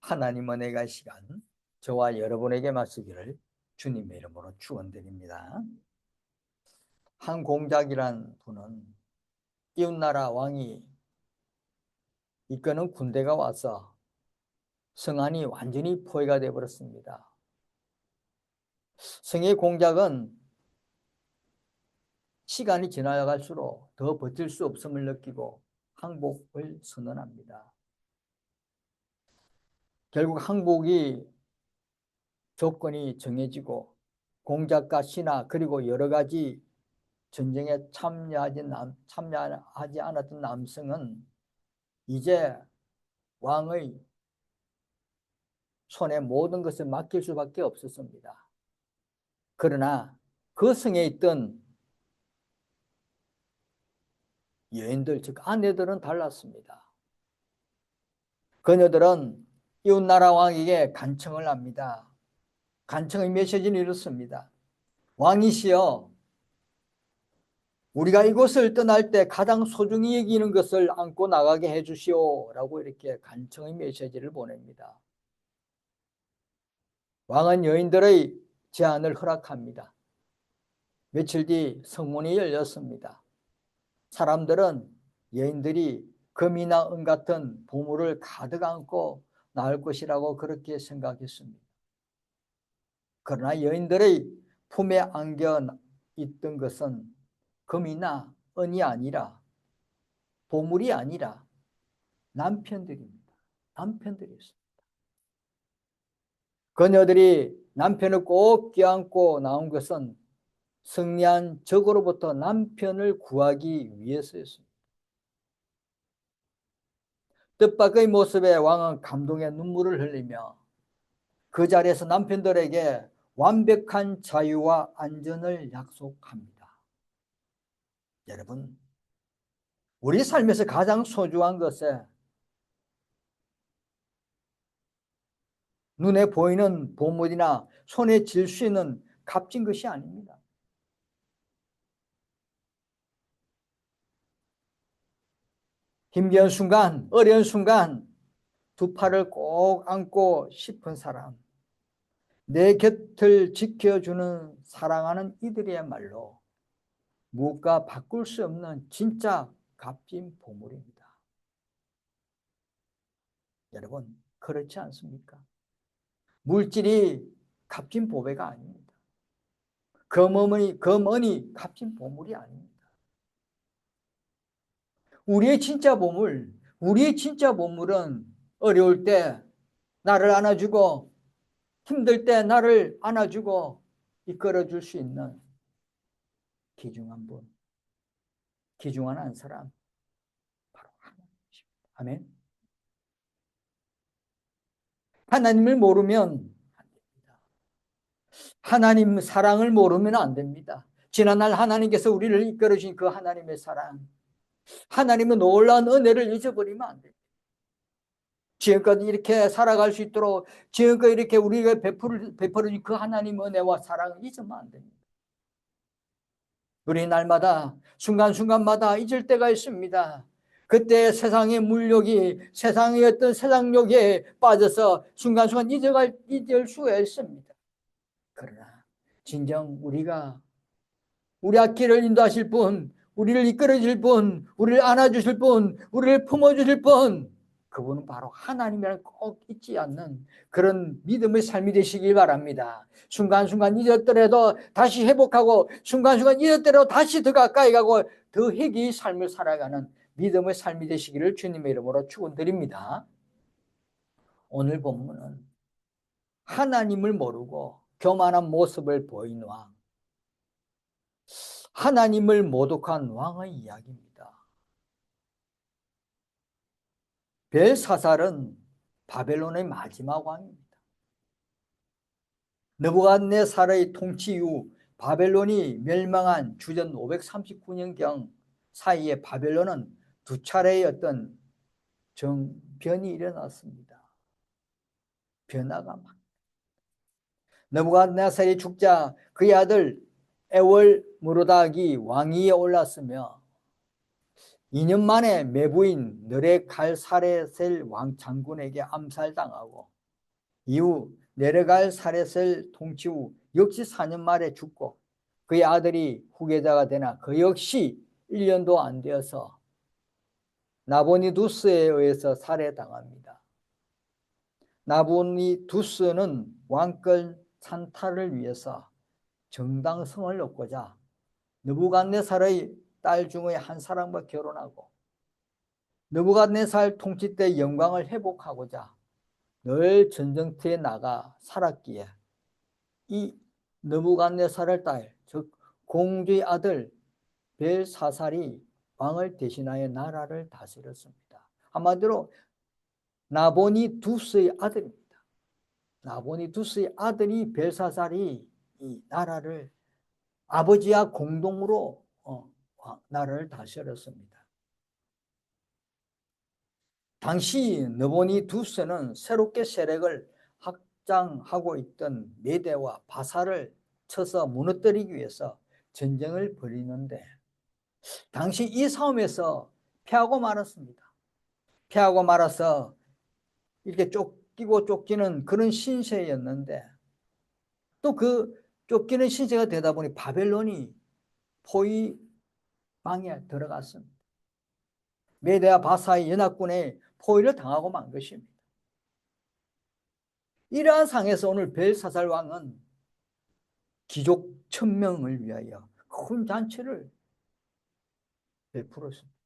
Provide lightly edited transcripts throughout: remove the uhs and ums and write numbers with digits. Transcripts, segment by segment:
하나님 은혜가 시간 저와 여러분에게 맞추기를 주님의 이름으로 축원드립니다. 한 공작이란 분은 이웃나라 왕이 이끄는 군대가 와서 성안이 완전히 포위가 되어 버렸습니다. 성의 공작은 시간이 지나갈수록 더 버틸 수 없음을 느끼고 항복을 선언합니다. 결국 항복이 조건이 정해지고 공작과 신하 그리고 여러 가지 전쟁에 참여하지 않았던 남성은 이제 왕의 손에 모든 것을 맡길 수밖에 없었습니다. 그러나 그 성에 있던 여인들, 즉 아내들은 달랐습니다. 그녀들은 이웃나라 왕에게 간청을 합니다. 간청의 메시지는 이렇습니다. 왕이시여, 우리가 이곳을 떠날 때 가장 소중히 여기는 것을 안고 나가게 해주시오 라고 이렇게 간청의 메시지를 보냅니다. 왕은 여인들의 제안을 허락합니다. 며칠 뒤 성문이 열렸습니다. 사람들은 여인들이 금이나 은 같은 보물을 가득 안고 나올 것이라고 그렇게 생각했습니다. 그러나 여인들의 품에 안겨 있던 것은 금이나 은이 아니라, 보물이 아니라 남편들입니다. 남편들이었습니다. 그녀들이 남편을 꼭 껴안고 나온 것은 승리한 적으로부터 남편을 구하기 위해서였습니다. 뜻밖의 모습에 왕은 감동의 눈물을 흘리며 그 자리에서 남편들에게 완벽한 자유와 안전을 약속합니다. 여러분, 우리 삶에서 가장 소중한 것에 눈에 보이는 보물이나 손에 쥘 수 있는 값진 것이 아닙니다. 힘겨운 순간, 어려운 순간 두 팔을 꼭 안고 싶은 사람, 내 곁을 지켜주는 사랑하는 이들이야말로 무엇과 바꿀 수 없는 진짜 값진 보물입니다. 여러분, 그렇지 않습니까? 물질이 값진 보배가 아닙니다. 금은이 값진 보물이 아닙니다. 우리의 진짜 보물은 어려울 때 나를 안아주고 힘들 때 나를 안아주고 이끌어줄 수 있는 귀중한 분, 귀중한 한 사람, 바로 하나님이십니다. 아멘. 하나님을 모르면 안 됩니다. 하나님 사랑을 모르면 안 됩니다. 지난날 하나님께서 우리를 이끌어주신 그 하나님의 사랑, 하나님의 놀라운 은혜를 잊어버리면 안 됩니다. 지금까지 이렇게 살아갈 수 있도록 지금까지 이렇게 우리가 베풀어준 그 하나님의 은혜와 사랑을 잊으면 안 됩니다. 우리 날마다 순간순간마다 잊을 때가 있습니다. 그때 세상의 물욕이 세상의 어떤 세상욕에 빠져서 순간순간 잊을 수가 있습니다. 그러나 진정 우리 앞길을 인도하실 분, 우리를 이끌어 주실 분, 우리를 안아주실 분, 우리를 품어주실 분, 그분은 바로 하나님이라는 꼭 잊지 않는 그런 믿음의 삶이 되시길 바랍니다. 순간순간 잊었더라도 다시 회복하고 순간순간 잊었더라도 다시 더 가까이 가고 더 회개의 삶을 살아가는 믿음의 삶이 되시기를 주님의 이름으로 축원드립니다. 오늘 본문은 하나님을 모르고 교만한 모습을 보인 왕, 하나님을 모독한 왕의 이야기입니다. 벨사살은 바벨론의 마지막 왕입니다. 느부갓네살의 통치 이후 바벨론이 멸망한 주전 539년경 사이에 바벨론은 두 차례의 어떤 정변이 일어났습니다. 변화가 막. 느부갓네살이 죽자 그의 아들 에월므로닥이 왕위에 올랐으며 2년 만에 매부인 느레갈사레셀 왕 장군에게 암살당하고 이후 네르갈 사렛을 통치 후 역시 4년 말에 죽고 그의 아들이 후계자가 되나 그 역시 1년도 안 되어서 나보니두스에 의해서 살해당합니다. 나보니두스는 왕권 찬탈을 위해서 정당성을 얻고자 느부갓네살의 딸 중의 한 사람과 결혼하고 느부갓네살 통치 때 영광을 회복하고자 늘 전쟁터에 나가 살았기에 이 느부갓네살의 딸, 즉 공주의 아들 벨사살이 왕을 대신하여 나라를 다스렸습니다. 한마디로 나보니두스의 아들입니다. 나보니두스의 아들이 벨사살이 이 나라를 아버지와 공동으로 나라를 다스렸습니다. 당시 느보니두스는 새롭게 세력을 확장하고 있던 메대와 바사를 쳐서 무너뜨리기 위해서 전쟁을 벌이는데 당시 이 싸움에서 패하고 말았습니다. 패하고 말아서 이렇게 쫓기고 쫓기는 그런 신세였는데 또 그 쫓기는 신세가 되다 보니 바벨론이 포위방에 들어갔습니다. 메대와 바사의 연합군에 포위를 당하고 만 것입니다. 이러한 상에서 오늘 벨사살 왕은 귀족 1000명을 위하여 큰 잔치를 베풀었습니다.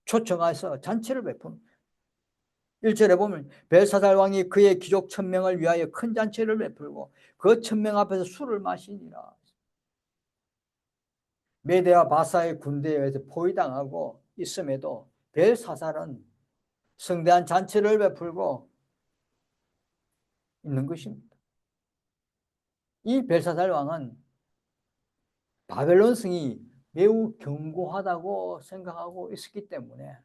초청해서 잔치를 베푼 1절에 보면 벨사살 왕이 그의 귀족 1000명을 위하여 큰 잔치를 베풀고 그 1000명 앞에서 술을 마시니라. 메대와 바사의 군대에 의해서 포위당하고 있음에도 벨사살은 성대한 잔치를 베풀고 있는 것입니다. 이 벨사살 왕은 바벨론 성이 매우 견고하다고 생각하고 있었기 때문에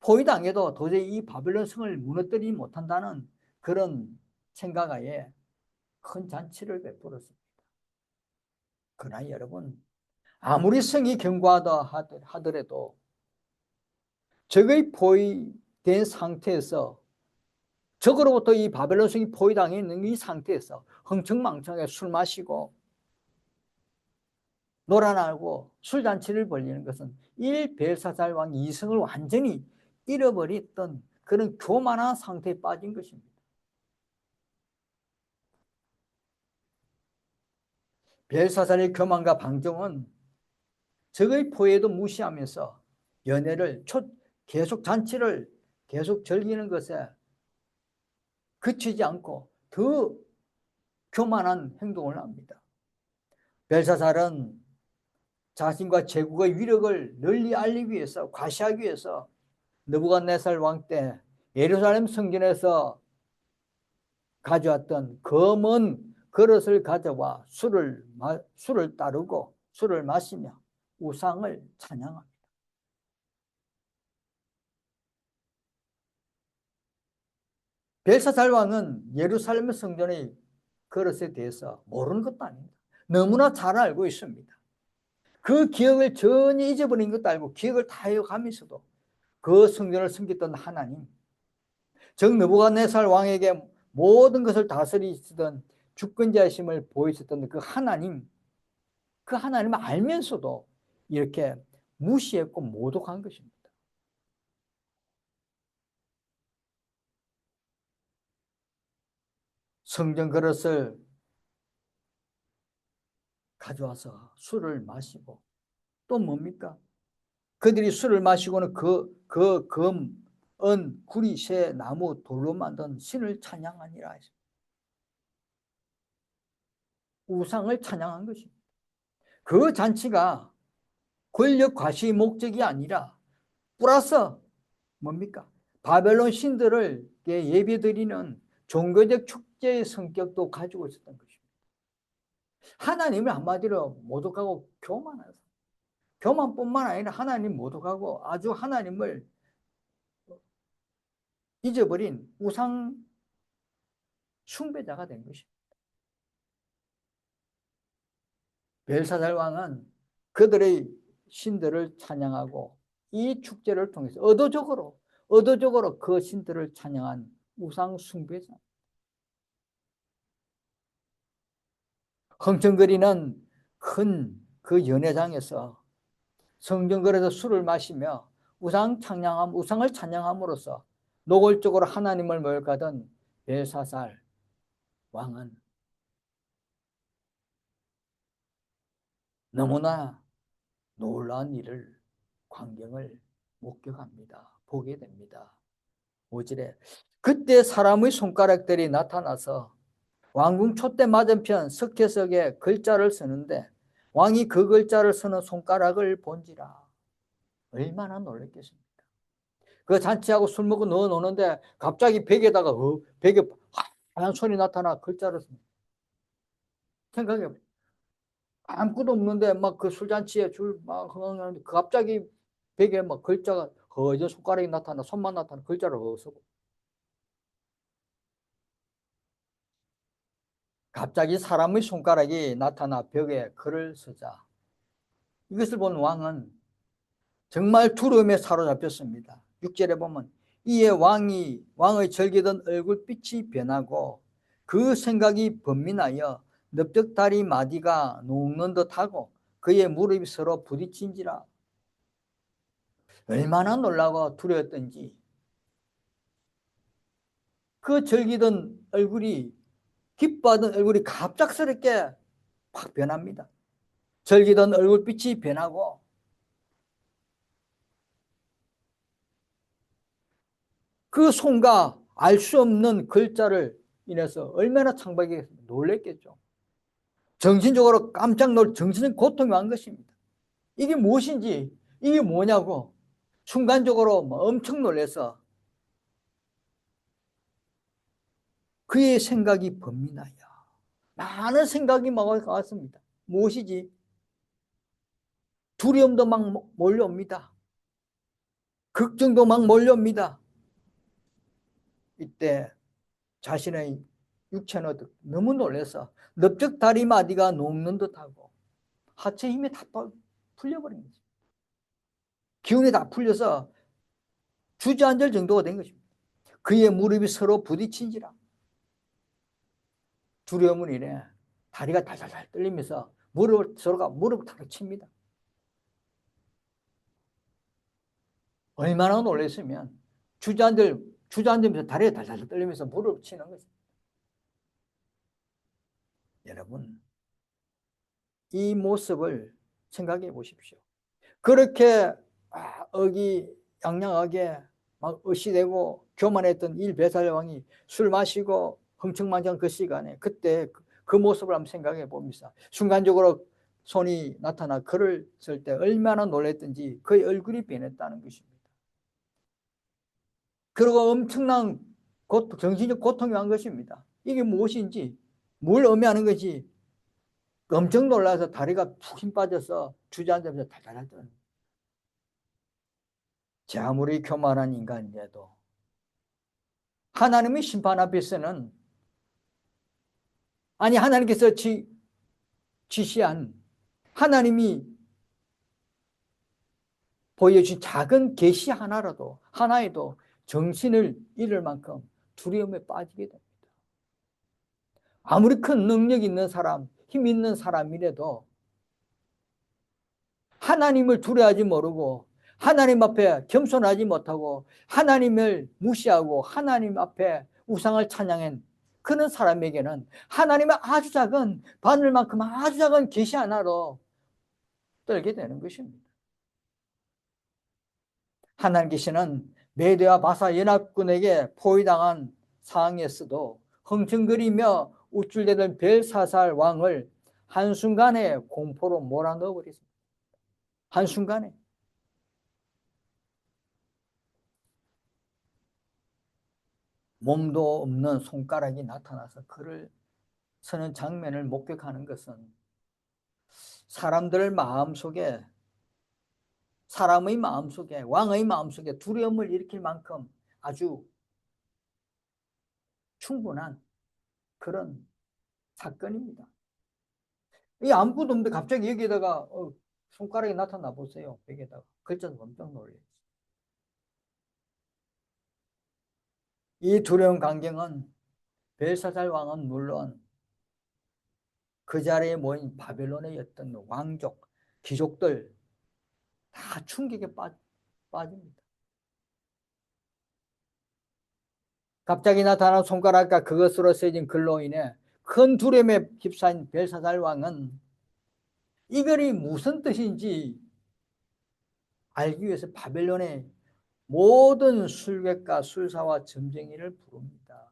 포위당해도 도저히 이 바벨론 성을 무너뜨리지 못한다는 그런 생각하에 큰 잔치를 베풀었습니다. 그러나 여러분, 아무리 성이 견고하다 하더라도 적의 포위된 상태에서 적으로부터 이 바벨론 성이 포위당해 있는 이 상태에서 흥청망청하게 술 마시고 놀아나고 술잔치를 벌리는 것은 이 벨사살 왕 이성을 완전히 잃어버렸던 그런 교만한 상태에 빠진 것입니다. 벨사살의 교만과 방종은 적의 포위에도 무시하면서 연회를 계속 잔치를 계속 즐기는 것에 그치지 않고 더 교만한 행동을 합니다. 벨사살은 자신과 제국의 위력을 널리 알리기 위해서 과시하기 위해서 느부갓네살 왕 때 예루살렘 성전에서 가져왔던 검은 그릇을 가져와 술을 따르고 술을 마시며 우상을 찬양합니다. 벨사살 왕은 예루살렘 성전의 그릇에 대해서 모르는 것도 아닙니다. 너무나 잘 알고 있습니다. 그 기억을 전혀 잊어버린 것도 알고 기억을 다 해가면서도 그 성전을 섬겼던 하나님, 즉 느부갓네살 왕에게 모든 것을 다스리시던 주권자심을 보이셨던 그 하나님을 알면서도 이렇게 무시했고 모독한 것입니다. 성전 그릇을 가져와서 술을 마시고 또 뭡니까? 그들이 술을 마시고는 그 금, 은, 구리, 쇠, 나무, 돌로 만든 신을 찬양하니라. 우상을 찬양한 것입니다. 그 잔치가 권력 과시의 목적이 아니라 플러스 뭡니까? 바벨론 신들을 예배드리는 종교적 축제의 성격도 가지고 있었던 것입니다. 하나님을 한마디로 모독하고 교만해서 교만뿐만 아니라 하나님 모독하고 아주 하나님을 잊어버린 우상 숭배자가 된 것입니다. 벨사살 왕은 그들의 신들을 찬양하고 이 축제를 통해서 의도적으로 그 신들을 찬양한 우상 숭배자. 흥청거리는 큰 그 연회장에서 성경거리에서 술을 마시며 우상을 찬양함으로써 노골적으로 하나님을 모욕하던 벨사살 왕은 너무나 놀라운 일을 광경을 목격합니다. 보게 됩니다. 5절에 그때 사람의 손가락들이 나타나서 왕궁 촛대 맞은편 석회석에 글자를 쓰는데 왕이 그 글자를 쓰는 손가락을 본지라. 얼마나 놀랐겠습니까? 그 잔치하고 술 먹고 넣어 놓는데 갑자기 벽에다가 벽에 하얀 손이 나타나 글자를 씁니다. 생각해 보세요. 아무것도 없는데 막 그 술잔치에 줄막 흥하는데 갑자기 벽에 막 글자가 허저 손가락이 나타나 손만 나타나 글자를 쓰고 갑자기 사람의 손가락이 나타나 벽에 글을 쓰자 이것을 본 왕은 정말 두려움에 사로잡혔습니다. 6절에 보면 이에 왕의 절기던 얼굴빛이 변하고 그 생각이 번민하여 넓적다리 마디가 녹는 듯하고 그의 무릎이 서로 부딪힌지라. 얼마나 놀라고 두려웠던지 그 절기던 얼굴이 기뻐하던 얼굴이 갑작스럽게 확 변합니다. 절기던 얼굴빛이 변하고 그 손과 알 수 없는 글자를 인해서 얼마나 창박하게 놀랬겠죠. 정신적으로 깜짝 정신적 고통이 왔는 것입니다. 이게 무엇인지 이게 뭐냐고 순간적으로 엄청 놀라서 그의 생각이 번민하여 많은 생각이 막 왔습니다. 무엇이지? 두려움도 막 몰려옵니다. 걱정도 막 몰려옵니다. 이때 자신의 육체는 너무 놀라서 넓적 다리마디가 녹는 듯하고 하체 힘이 다 풀려버린 거죠. 기운이 다 풀려서 주저앉을 정도가 된 것입니다. 그의 무릎이 서로 부딪힌지라. 두려움을 인해 다리가 달달달 떨리면서 서로가 무릎을 탁 칩니다. 얼마나 놀랐으면 주저앉으면서 다리가 달달달 떨리면서 무릎을 치는 거죠. 여러분, 이 모습을 생각해 보십시오. 그렇게 의기양양하게 막 의시되고 교만했던 일베살 왕이 술 마시고 흥청망청 그 시간에 그때 그 모습을 한번 생각해 봅니다. 순간적으로 손이 나타나 글을 쓸 때 얼마나 놀랐던지 그의 얼굴이 변했다는 것입니다. 그리고 엄청난 정신적 고통이 한 것입니다. 이게 무엇인지 뭘 의미하는 것이 엄청 놀라서 다리가 푹 힘 빠져서 주저앉으면서 달달달 떠는 제 아무리 교만한 인간이라도 하나님의 심판 앞에서는 아니 하나님께서 지시한 하나님이 보여준 작은 계시 하나에도 정신을 잃을 만큼 두려움에 빠지게 됩니다. 아무리 큰 능력 있는 사람, 힘 있는 사람이라도 하나님을 두려워하지 모르고 하나님 앞에 겸손하지 못하고 하나님을 무시하고 하나님 앞에 우상을 찬양한 그런 사람에게는 하나님의 아주 작은 바늘만큼 아주 작은 계시 하나로 떨게 되는 것입니다. 하나님께서는 메대와 바사 연합군에게 포위당한 상황에서도 흥청거리며 우쭐대던 벨사살 왕을 한순간에 공포로 몰아넣어버렸습니다. 한순간에. 몸도 없는 손가락이 나타나서 그를 서는 장면을 목격하는 것은 사람의 마음속에 왕의 마음속에 두려움을 일으킬 만큼 아주 충분한 그런 사건입니다. 이 아무것도 없는데 갑자기 여기에다가 손가락이 나타나 보세요. 여기에다가 글자도 엄청 놀래요. 이 두려운 광경은 벨사살 왕은 물론 그 자리에 모인 바벨론의 어떤 왕족, 귀족들 다 충격에 빠집니다. 갑자기 나타난 손가락과 그것으로 쓰여진 글로 인해 큰 두려움에 휩싸인 벨사살 왕은 이 글이 무슨 뜻인지 알기 위해서 바벨론의 모든 술객과 술사와 점쟁이를 부릅니다.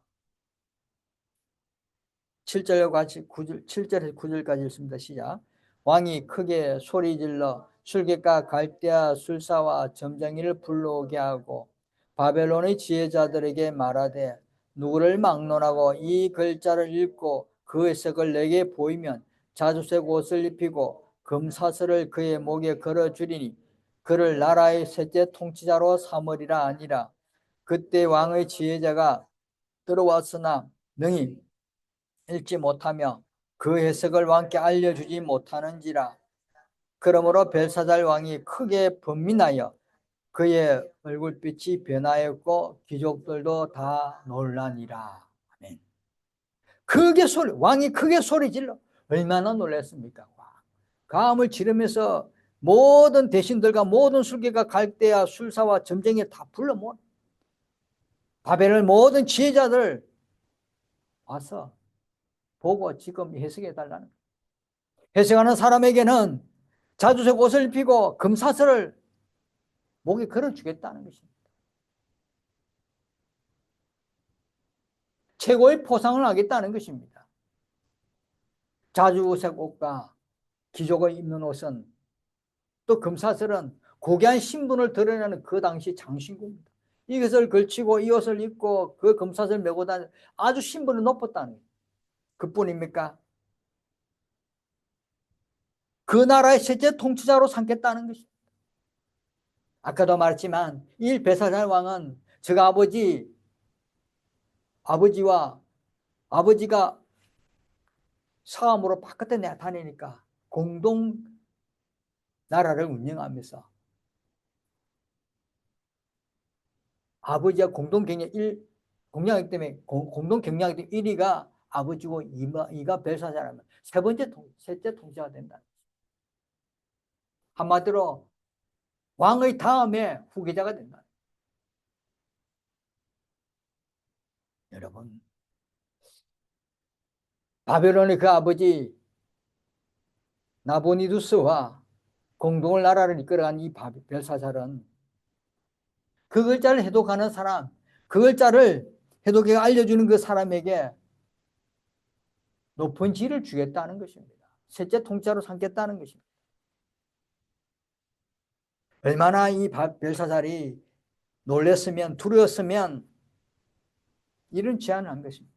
7절과 같이 9절, 7절에서 9절까지 읽습니다. 시작. 왕이 크게 소리질러 술객과 갈대아 술사와 점쟁이를 불러오게 하고 바벨론의 지혜자들에게 말하되 누구를 막론하고 이 글자를 읽고 그 해석을 내게 보이면 자주색 옷을 입히고 금사슬을 그의 목에 걸어주리니 그를 나라의 셋째 통치자로 삼으리라 아니라. 그때 왕의 지혜자가 들어왔으나 능히 읽지 못하며 그 해석을 왕께 알려주지 못하는지라. 그러므로 벨사살 왕이 크게 번민하여 그의 얼굴빛이 변하였고 귀족들도 다 놀라니라. 아멘. 왕이 크게 소리 질러 얼마나 놀랐습니까? 가음을 지르면서 모든 대신들과 모든 술객과 갈대아 술사와 점쟁이 다 불러 모아 바벨을 모든 지혜자들 와서 보고 지금 해석해 달라는 거예요. 해석하는 사람에게는 자주색 옷을 입히고 금사슬을 목에 걸어주겠다는 것입니다. 최고의 포상을 하겠다는 것입니다. 자주색 옷과 귀족이 입는 옷은 또 금사슬은 고귀한 신분을 드러내는 그 당시 장신구입니다. 이것을 걸치고 이 옷을 입고 그 금사슬을 메고 다니 아주 신분이 높았다는 거예요. 그뿐입니까? 그 나라의 셋째 통치자로 삼겠다는 것입니다. 아까도 말했지만 이 벨사살 왕은 저가 아버지와 아버지가 사암으로 바깥에 나타내니까 공동 나라를 운영하면서 아버지와 공동 경영하기 때문에 공동 경영하기 때문에 1위가 아버지고 2가 벨사살하면 셋째 통치자가 된다. 한마디로 왕의 다음에 후계자가 된다. 여러분, 바벨론의 그 아버지 나보니두스와 공동을 나라를 이끌어간 이 벨사살은 그 글자를 해독하는 사람, 그 글자를 해독해 알려주는 그 사람에게 높은 지위를 주겠다는 것입니다. 셋째 통치자로 삼겠다는 것입니다. 얼마나 이 벨사살이 놀랐으면 두려웠으면 이런 제안을 한 것입니다.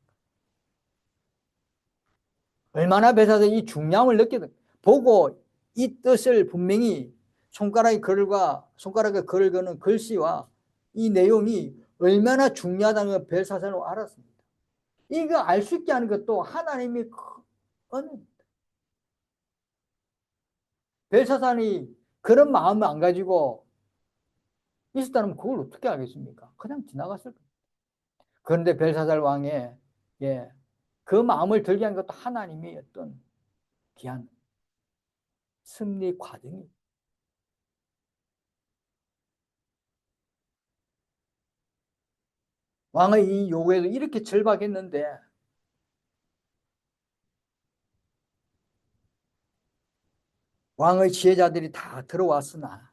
얼마나 벨사살이 이 중량을 느끼든 보고 이 뜻을 분명히 손가락에 글을 거는 글씨와 이 내용이 얼마나 중요하다는 걸 벨사살은 알았습니다. 이거 알 수 있게 하는 것도 하나님의 은혜입니다. 벨사살이 그런 마음을 안 가지고 있었다면 그걸 어떻게 하겠습니까? 그냥 지나갔을 겁니다. 그런데 벨사살 왕의 그 마음을 들게 한 것도 하나님의 어떤 귀한 승리 과정입니다. 왕의 이 요구에도 이렇게 절박했는데 왕의 지혜자들이 다 들어왔으나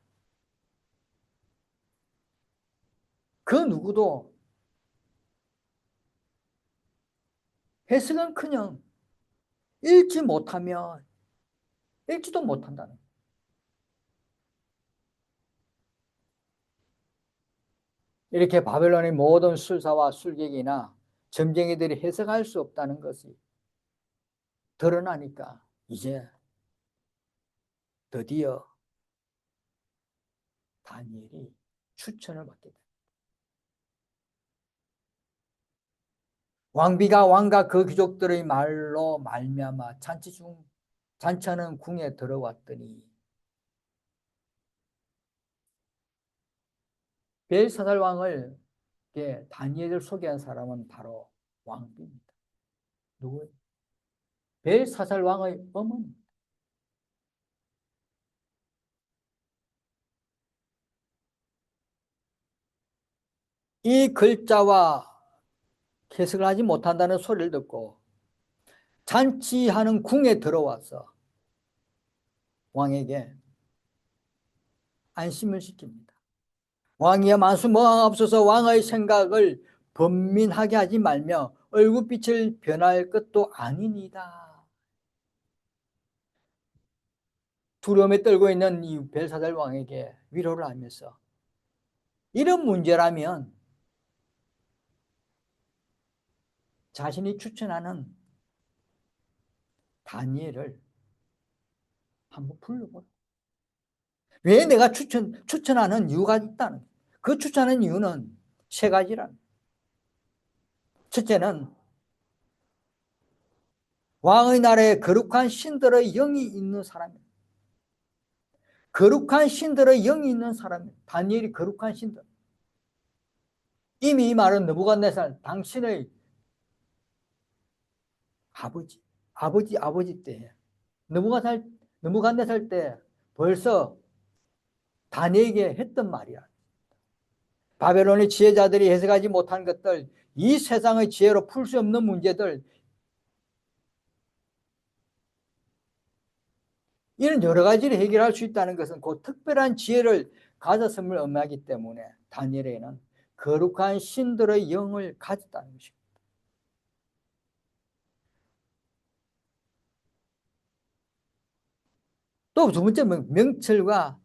그 누구도 해석은커녕 읽지도 못한다는 거예요. 이렇게 바벨론의 모든 술사와 술객이나 점쟁이들이 해석할 수 없다는 것이 드러나니까 이제 드디어 다니엘이 추천을 받게 됩니다. 왕비가 왕과 그 귀족들의 말로 말미암아 잔치하는 궁에 들어왔더니 벨사살 왕을 다니엘을 소개한 사람은 바로 왕비입니다. 누구예요? 벨사살 왕의 어머니. 이 글자와 해석을 하지 못한다는 소리를 듣고 잔치하는 궁에 들어와서 왕에게 안심을 시킵니다. 왕이여 만수 무항하옵소서. 왕의 생각을 번민하게 하지 말며 얼굴빛을 변할 것도 아니니이다. 두려움에 떨고 있는 이 벨사살 왕에게 위로를 하면서 이런 문제라면 자신이 추천하는 다니엘을 한번 불러보라. 왜 내가 추천하는 이유가 있다는, 그 추천하는 이유는 세 가지란. 첫째는 왕의 나라에 거룩한 신들의 영이 있는 사람입니다. 거룩한 신들의 영이 있는 사람입니다. 다니엘이 거룩한 신들. 이미 이 말은 느부갓네살 당신의 아버지 때, 느부갓네살 때 벌써 다니엘에게 했던 말이야. 바벨론의 지혜자들이 해석하지 못한 것들, 이 세상의 지혜로 풀 수 없는 문제들, 이런 여러 가지를 해결할 수 있다는 것은 그 특별한 지혜를 가졌음을 의미하기 때문에 다니엘에게는 거룩한 신들의 영을 가졌다는 것입니다. 또 두 번째, 명철과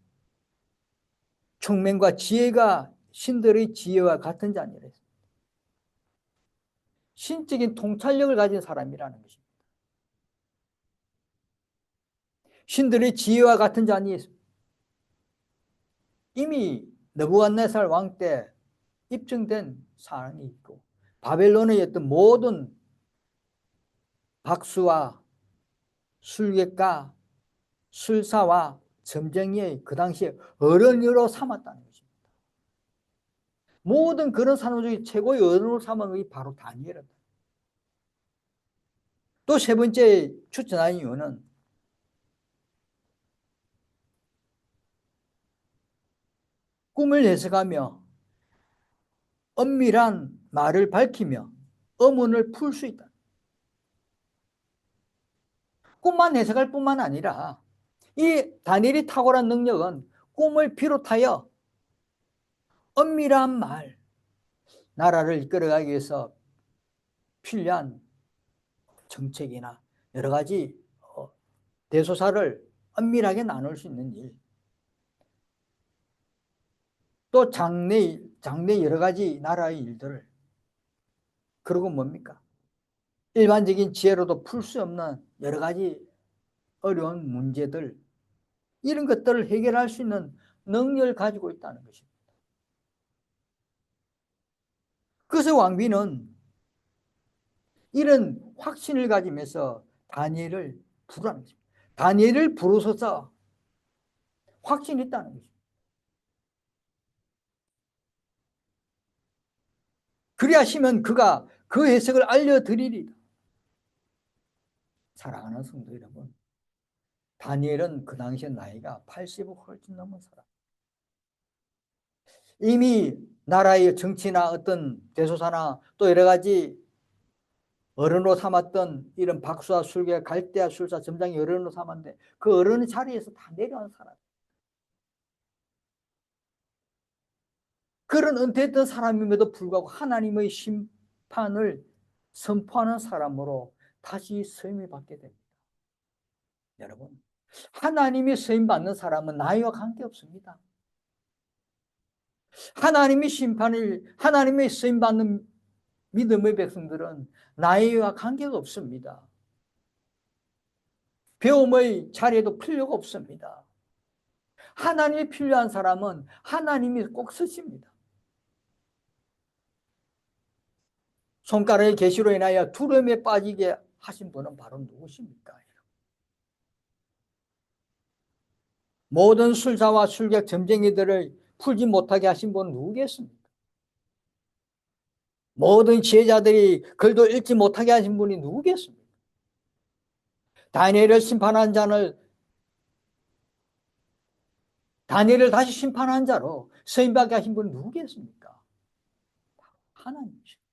총명과 지혜가 신들의 지혜와 같은 자니라. 신적인 통찰력을 가진 사람이라는 것입니다. 신들의 지혜와 같은 자니 이미 느부갓네살 왕 때 입증된 사안이 있고 바벨론의 어떤 모든 박수와 술객과 술사와 점쟁이의 그 당시에 어른으로 삼았다는 것입니다. 모든 그런 사람 중에 최고의 어른으로 삼은 것이 바로 다니엘이다. 또 세 번째 추천한 이유는 꿈을 해석하며 엄밀한 말을 밝히며 의문을 풀 수 있다. 꿈만 해석할 뿐만 아니라 이 다니엘이 탁월한 능력은 꿈을 비롯하여 엄밀한 말, 나라를 이끌어가기 위해서 필요한 정책이나 여러 가지 대소사를 엄밀하게 나눌 수 있는 일, 또 장래 여러 가지 나라의 일들을, 그리고 뭡니까? 일반적인 지혜로도 풀 수 없는 여러 가지 어려운 문제들, 이런 것들을 해결할 수 있는 능력을 가지고 있다는 것입니다. 그래서 왕비는 이런 확신을 가지면서 다니엘을 부르는 것입니다. 다니엘을 부르소서, 확신이 있다는 것입니다. 그리하시면 그가 그 해석을 알려드리리다. 사랑하는 성도 여러분, 다니엘은 그 당시에 나이가 80을 훨씬 넘은 사람. 이미 나라의 정치나 어떤 대소사나 또 여러 가지 어른으로 삼았던 이런 박수와 술계, 갈대와 술사, 점장이 어른으로 삼았는데 그 어른의 자리에서 다 내려온 사람. 그런 은퇴했던 사람임에도 불구하고 하나님의 심판을 선포하는 사람으로 다시 쓰임을 받게 됩니다. 여러분, 하나님이 쓰임 받는 사람은 나이와 관계없습니다. 하나님의 쓰임 받는 믿음의 백성들은 나이와 관계가 없습니다. 배움의 자리에도 필요가 없습니다. 하나님이 필요한 사람은 하나님이 꼭 쓰십니다. 손가락의 계시로 인하여 두려움에 빠지게 하신 분은 바로 누구십니까? 모든 술사와 술객 점쟁이들을 풀지 못하게 하신 분은 누구겠습니까? 모든 지혜자들이 글도 읽지 못하게 하신 분이 누구겠습니까? 다니엘을 심판한 자를, 다니엘을 다시 심판한 자로 서임받게 하신 분이 누구겠습니까? 하나님이십니다.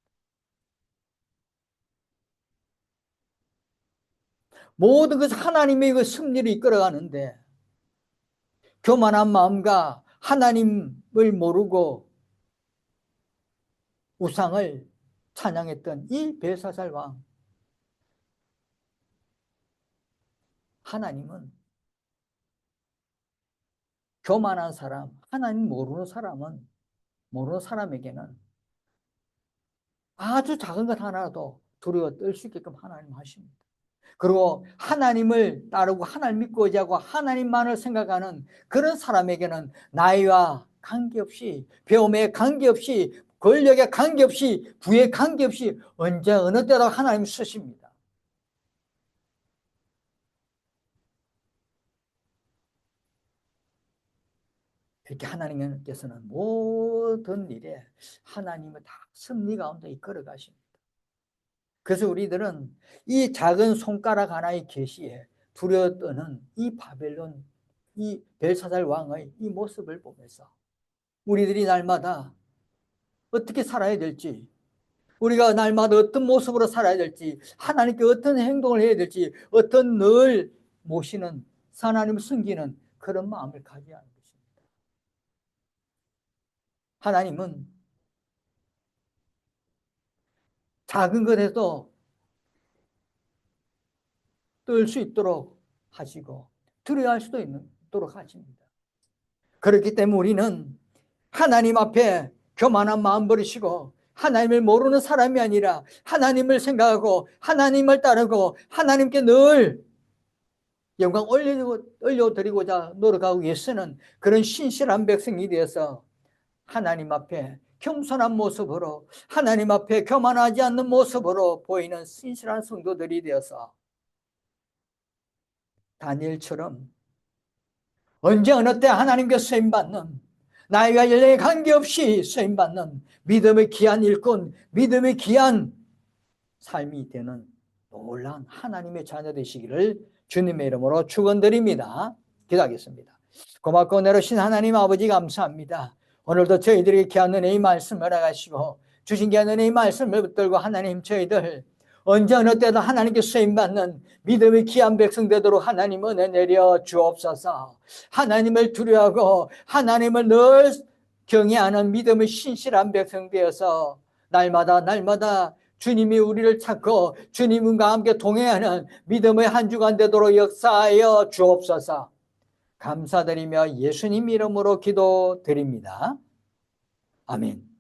모든 것은 하나님의 그 승리를 이끌어가는데, 교만한 마음과 하나님을 모르고 우상을 찬양했던 이 벨사살 왕, 하나님은 교만한 사람, 하나님 모르는 사람에게는 아주 작은 것 하나라도 두려워 떨 수 있게끔 하나님 하십니다. 그리고 하나님을 따르고 하나님 믿고 의지하고 하나님만을 생각하는 그런 사람에게는 나이와 관계없이, 배움에 관계없이, 권력에 관계없이, 부에 관계없이 언제 어느 때도 하나님 쓰십니다. 이렇게 하나님께서는 모든 일에 하나님을 다 섭리 가운데 이끌어 가십니다. 그래서 우리들은 이 작은 손가락 하나의 계시에 두려워 떠는 이 바벨론, 이 벨사살 왕의 이 모습을 보면서 우리들이 날마다 어떻게 살아야 될지, 우리가 날마다 어떤 모습으로 살아야 될지, 하나님께 어떤 행동을 해야 될지, 어떤 늘 모시는 하나님을 숨기는 그런 마음을 가져야 하는 것입니다. 하나님은 작은 것에도 뜰 수 있도록 하시고 두려워할 수도 있도록 하십니다. 그렇기 때문에 우리는 하나님 앞에 교만한 마음 버리시고 하나님을 모르는 사람이 아니라 하나님을 생각하고 하나님을 따르고 하나님께 늘 영광 올려드리고자 노력하고 계시는 그런 신실한 백성이 되어서 하나님 앞에 겸손한 모습으로, 하나님 앞에 교만하지 않는 모습으로 보이는 신실한 성도들이 되어서 다니엘처럼 언제 어느 때 하나님께 쓰임받는, 나이와 연령에 관계없이 쓰임받는 믿음의 귀한 일꾼, 믿음의 귀한 삶이 되는 놀라운 하나님의 자녀 되시기를 주님의 이름으로 축원드립니다. 기도하겠습니다. 고맙고 내려신 하나님 아버지 감사합니다. 오늘도 저희들에게 귀한 은혜의 말씀을 허락하시고 주신 귀한 은혜의 말씀을 붙들고 하나님, 저희들 언제 어느 때도 하나님께 쓰임받는 믿음의 귀한 백성 되도록 하나님 은혜 내려 주옵소서. 하나님을 두려워하고 하나님을 늘 경외하는 믿음의 신실한 백성 되어서 날마다 주님이 우리를 찾고 주님과 함께 동행하는 믿음의 한 주간 되도록 역사하여 주옵소서. 감사드리며 예수님 이름으로 기도드립니다. 아멘.